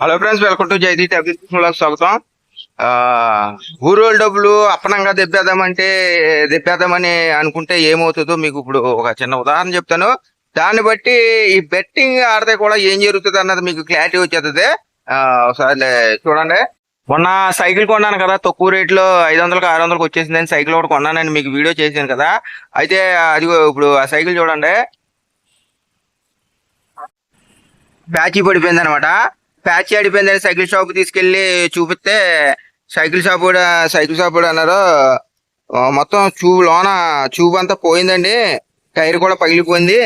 Hello friends, welcome to Jaideep అభివృద్ధికి స్వాగతం. ఊరోళ్ళ డబ్బులు అప్పనంగా దెబ్బేద్దామని అనుకుంటే ఏమవుతుందో మీకు ఇప్పుడు ఒక చిన్న ఉదాహరణ చెప్తాను. దాన్ని బట్టి ఈ బెట్టింగ్ ఆడితే కూడా ఏం జరుగుతుంది అన్నది మీకు క్లారిటీ వచ్చేస్తుంది. ఒకసారి చూడండి. మొన్న సైకిల్ కొన్నాను కదా, తక్కువ రేట్లో 500కి 600కి వచ్చేసిందని సైకిల్ ఒకటి కొన్నానని మీకు వీడియో చేశాను కదా. అయితే అది ఇప్పుడు ఆ సైకిల్ చూడండి, బ్యాచీ పడిపోయింది అనమాట. ప్యాచ్ ఆడిపోయిందని సైకిల్ షాప్ తీసుకెళ్లి చూపిస్తే సైకిల్ షాప్ కూడా అన్నారు మొత్తం లోన ట్యూబ్ అంతా పోయిందండి, టైర్ కూడా పగిలిపోయింది,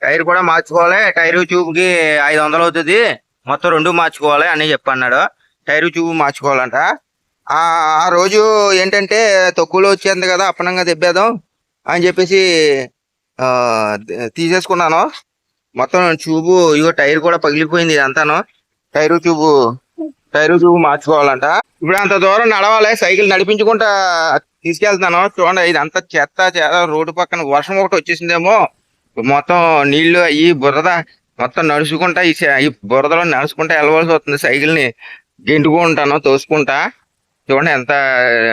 టైర్ కూడా మార్చుకోవాలి, టైరు ట్యూబ్కి 500 అవుతుంది, మొత్తం 2 మార్చుకోవాలి అని చెప్పన్నాడు. Tyre tube మార్చుకోవాలంట. ఆ రోజు ఏంటంటే తక్కువలో వచ్చేది కదా, అప్పనంగా దెబ్బేద్దాం అని చెప్పేసి తీసేసుకున్నాను. మొత్తం ట్యూబ్ ఇగో టైర్ కూడా పగిలిపోయింది. ఇదంతాను టైరు ట్యూబ్ మార్చుకోవాలంట. ఇప్పుడు అంత దూరం నడవాలి, సైకిల్ నడిపించుకుంటా తీసుకెళ్తాను. చూడండి, ఇదంతా చెత్త రోడ్డు పక్కన వర్షం ఒకటి వచ్చేసిందేమో, మొత్తం నీళ్లు అయ్యి బురద మొత్తం నడుచుకుంటా ఈ బురదలో నడుచుకుంటా వెళ్ళవలసి వస్తుంది. సైకిల్ ని గెంటుకుంటాను, తోసుకుంటా. చూడండి ఎంత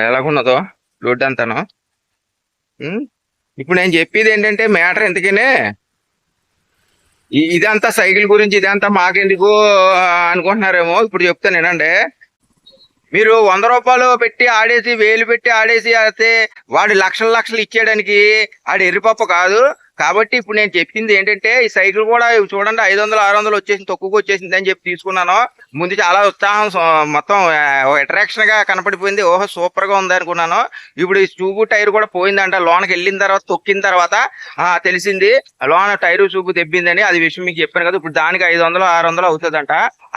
ఎలాగున్నదో రోడ్డు అంతాను. ఇప్పుడు నేను చెప్పేది ఏంటంటే మ్యాటర్ ఎందుకనే, ఇదంతా సైకిల్ గురించి, ఇదంతా మాకెందుకు అనుకుంటున్నారేమో. ఇప్పుడు చెప్తాను వినండి. మీరు 100 రూపాయలు పెట్టి ఆడేసి, 1000 పెట్టి ఆడేసి అయితే వాడు లక్షలు ఇచ్చేయడానికి ఆడు ఎర్రిపప్ప కాదు. కాబట్టి ఇప్పుడు నేను చెప్పింది ఏంటంటే, ఈ సైకిల్ కూడా చూడండి 500 600 వచ్చేసింది, తక్కువగా వచ్చేసింది అని చెప్పి తీసుకున్నాను. ముందు చాలా ఉత్సాహం, మొత్తం అట్రాక్షన్ గా కనపడిపోయింది. ఓహో సూపర్ గా ఉంది అనుకున్నాను. ఇప్పుడు ఈ ట్యూబ్ టైర్ కూడా పోయిందంట. లోనకి వెళ్ళిన తర్వాత తొక్కిన తర్వాత తెలిసింది లోన టైరు ట్యూబ్ దెబ్బిందని. అది విషయం మీకు చెప్పాను కదా. ఇప్పుడు దానికి 500 600 అవుతుందంట.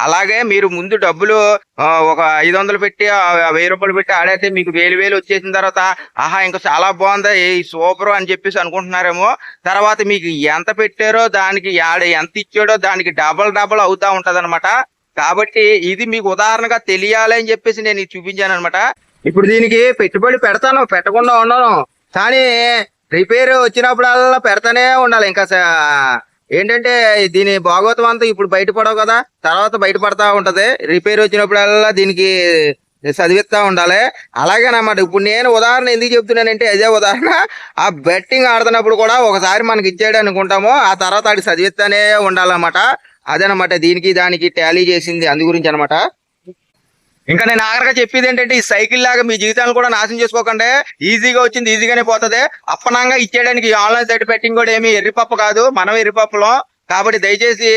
అలాగే మీరు ముందు డబ్బులు ఒక 500 పెట్టి 1000 రూపాయలు పెట్టి ఆడైతే మీకు 1000 వచ్చేసిన తర్వాత ఆహా ఇంకా చాలా బాగుంది, సూపర్ అని చెప్పేసి అనుకుంటున్నారేమో. తర్వాత మీకు ఎంత పెట్టారో దానికి ఎంత ఇచ్చాడో దానికి డబల్ అవుతా ఉంటది అనమాట. కాబట్టి ఇది మీకు ఉదాహరణగా తెలియాలి అని చెప్పేసి నేను ఇది చూపించాను అనమాట. ఇప్పుడు దీనికి పెట్టుబడి పెడతాను, పెట్టకుండా ఉన్నాను, కానీ రిపేర్ వచ్చినప్పుడల్లా పెడతానే ఉండాలి. ఇంకా ఏంటంటే దీని భాగవతం అంతా ఇప్పుడు బయటపడవు కదా, తర్వాత బయటపడతా ఉంటది. రిపేర్ వచ్చినప్పుడల్లా దీనికి చదివిస్తా ఉండాలి. అలాగేనమాట. ఇప్పుడు నేను ఉదాహరణ ఎందుకు చెప్తున్నానంటే, అదే ఉదాహరణ ఆ బెట్టింగ్ ఆడుతున్నప్పుడు కూడా ఒకసారి మనకి ఇచ్చాడు అనుకుంటాము, ఆ తర్వాత ఆడికి చదివిస్తానే ఉండాలన్నమాట. అదేనమాట దీనికి దానికి టాలీ చేసింది, అందు గురించి అనమాట. ఇంకా నేను ఆఖరిగా చెప్పేది ఏంటంటే, ఈ సైకిల్ లాగా మీ జీవితాలను కూడా నాశనం చేసుకోకండి. ఈజీగా వచ్చింది ఈజీగానే పోతుంది. అప్పనంగా ఇచ్చేయడానికి ఆన్లైన్ సైట్ బెట్టింగ్ కూడా ఏమి ఎర్రిపప్ప కాదు, మనం ఎర్రిపప్పులో. కాబట్టి దయచేసి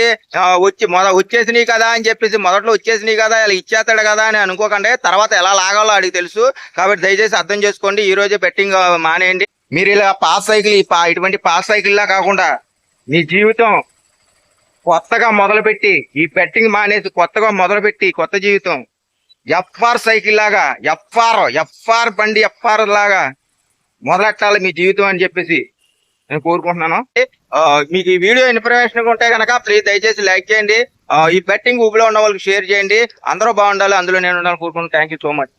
వచ్చేసినాయి కదా అని చెప్పేసి మొదట్లో వచ్చేసినాయి కదా ఇలా ఇచ్చేస్తాడు కదా అని అనుకోకండి. తర్వాత ఎలా లాగాలో అడిగి తెలుసు. కాబట్టి దయచేసి అర్థం చేసుకోండి, ఈ రోజే బెట్టింగ్ మానేయండి. మీరు ఇలా పాస్ సైకిల్, ఇటువంటి పాస్ సైకిల్ లా కాకుండా మీ జీవితం కొత్తగా మొదలుపెట్టి, ఈ బెట్టింగ్ మానేసి కొత్తగా మొదలుపెట్టి కొత్త జీవితం ఎఫ్ఆర్ సైకిల్ లాగా, ఎఫ్ఆర్ బండి ఎఫ్ఆర్ లాగా మొదలెట్టాలి మీ జీవితం అని చెప్పేసి నేను కోరుకుంటున్నాను. మీకు ఈ వీడియో ఇన్ఫర్మేషన్ ఉంటే కనుక ప్లీజ్ దయచేసి లైక్ చేయండి. ఈ బెట్టింగ్ ఊపిలో ఉన్న వాళ్ళకి షేర్ చేయండి. అందరూ బాగుండాలి, అందులో నేను ఉండాలని కోరుకుంటున్నాను. Thank you so much.